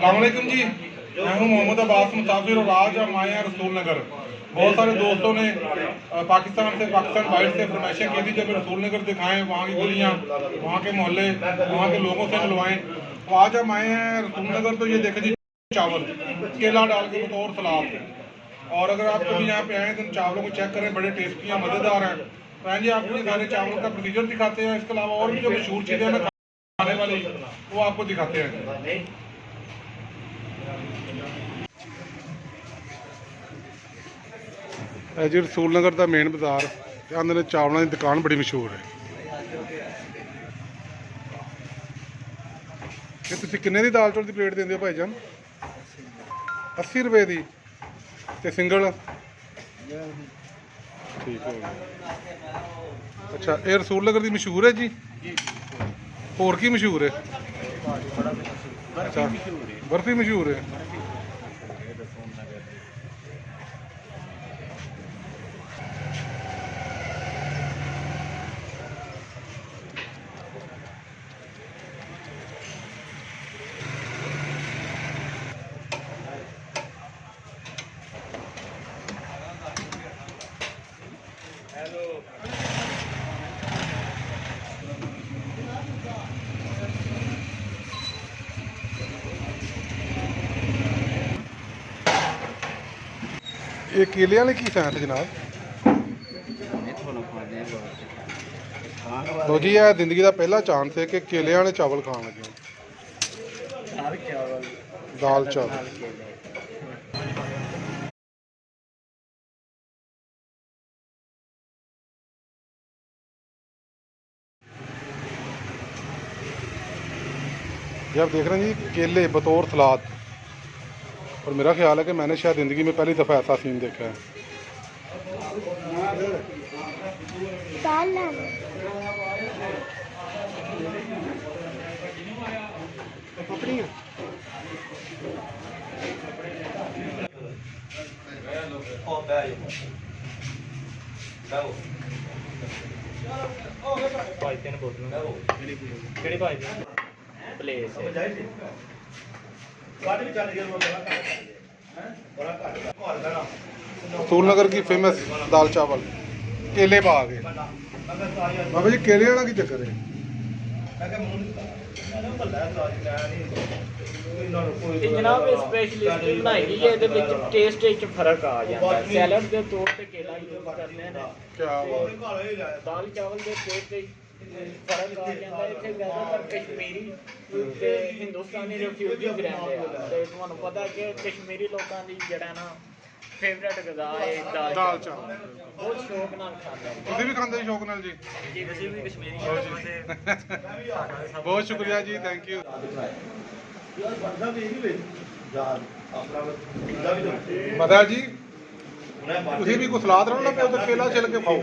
अस्सलामुअलैकुम जी, मैं हूँ मोहम्मद अब्बास मुसाफिर और आज हम आए हैं रसूल नगर। बहुत सारे दोस्तों ने पाकिस्तान बाइट से फरमाइशें की थी जब रसूल नगर दिखाएं, वहाँ की गलियाँ, वहाँ के मोहल्ले, वहाँ के लोगों से मिलवाएं। तो आज हम आए हैं रसूल नगर। तो ये देखें जी, चावल केला डाल के बतौर सलाद। और अगर आप कभी यहाँ पे आए तो चावलों को चेक करें, बड़े टेस्टी हैं, मज़ेदार हैं। तो जी आपको ये सारे चावल का प्रोसीजर दिखाते हैं। इसके अलावा और भी जो मशहूर चीज़ें हैं खाने वाली, वो आपको दिखाते हैं। जी रसूल नगर का मेन बाजार आंदे ने चावलों की दुकान बड़ी मशहूर है। ये तुसीं किन्ने दी दाल चौल की प्लेट देंदे हो भाई जान? 80 रुपए की ते सिंगल? ठीक है। अच्छा, ये रसूल नगर की मशहूर है जी? होर की मशहूर है? अच्छा, बर्फी मशहूर है। ये केले वाले की सैंत जनाब? लो जी, यह जिंदगी का पहला चांस है कि केले वाले चावल खाने लगे। दाल चावल ये आप देख रहे हैं जी, केले बतौर सलाद। और मेरा ख्याल है कि मैंने शायद ज़िंदगी में पहली दफ़ा ऐसा सीन देखा है। रसूल नगर की फेमस दाल चावल केले पा के। बाबा जी केले वाला की चक्कर है? जनाब स्पेशलिस्ट बनाई गई है, टेस्ट फर्क आ जाता है। सैलड के तौर पर केला यूज करने हैं, दाल चावल के टेस्ट फर्क आ जाता है। इतने ज़्यादातर कश्मीरी ते हिंदुस्तानी रिफ्यूजी रहते हैं, तो तुहानू पता कि कश्मीरी लोगों की जड़ा ना फेवरेट गज़ा है दाल चावल। बहुत शौक नाल खाते हैं। तुसीं भी खांदे शौक नाल जी? जी वैसे भी कश्मीरी बहुत शुक्रिया जी, थैंक यू। पता जी तुसीं भी कोई सलाद रखना पे तो केला छिल के खाओ।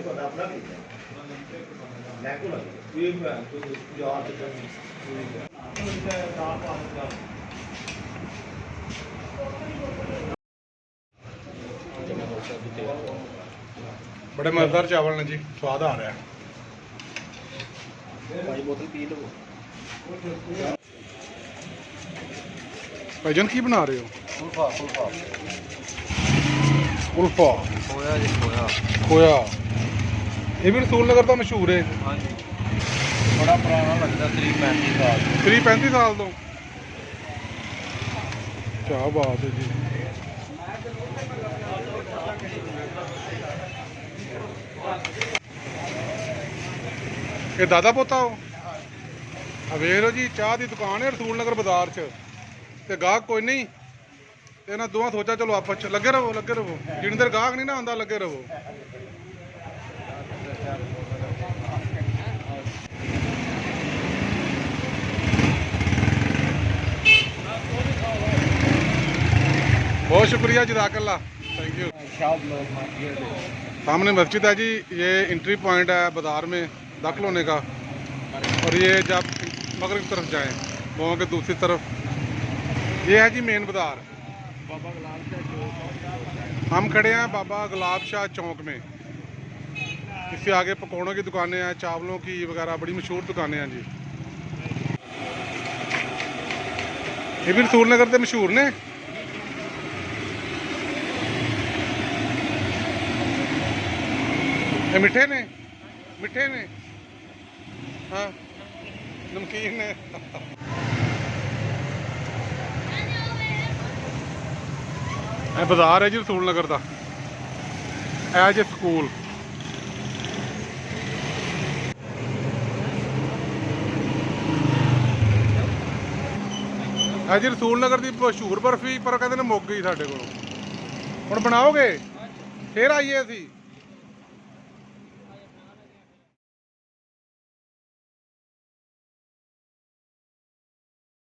बड़े मजेदार चावल ने जी, स्वाद आ रहा है। भाईजान की बना रहे हो? उल्फा खोया। ये भी रसूल नगर का मशहूर है? हाँ जी, बड़ा पुराना लगता, 30-35 साल। 30-35 साल तो? क्या बात है जी। ये दादा पोता हो? वेख लो जी, चाह की दुकान है रसूल नगर बाजार च, ते गाहक कोई नहीं। ते इन्हां दोवां सोचा चलो आपस च लगे रहो जिन्नी देर गाहक नहीं ना आंदा लगे रहो। बहुत शुक्रिया जज़ाकल्लाह, थैंक यू। सामने मस्जिद है जी, ये एंट्री पॉइंट है बाज़ार में दाखिल होने का। और ये जब मगरिब की तरफ जाएं, गाँव के दूसरी तरफ ये है जी मेन बाज़ार। हम खड़े हैं बाबा गुलाब शाह चौक में। इससे आगे पकौड़ों की दुकानें हैं, चावलों की वगैरह बड़ी मशहूर दुकानें हैं जी। ਇਹ ਵੀ ਰਸੂਲ ਨਗਰ ਦੇ ਮਸ਼ਹੂਰ ਨੇ। ਇਹ ਮਿੱਠੇ ਨੇ, ਮਿੱਠੇ ਨੇ, ਹਾਂ ਨਮਕੀਨ ਨੇ। ਇਹ ਬਾਜ਼ਾਰ ਹੈ ਜੀ ਰਸੂਲ ਨਗਰ ਦਾ, ਐਜ ਏ ਸਕੂਲ। ਹੈ ਜੀ ਰਸੂਲ ਨਗਰ ਦੀ ਮਸ਼ਹੂਰ ਬਰਫੀ, ਪਰ ਕਹਿੰਦੇ ਨੇ ਮੁੱਕ ਗਈ ਸਾਡੇ ਕੋਲ। ਹੁਣ ਬਣਾਓਗੇ? ਫੇਰ ਆਈਏ ਅਸੀਂ।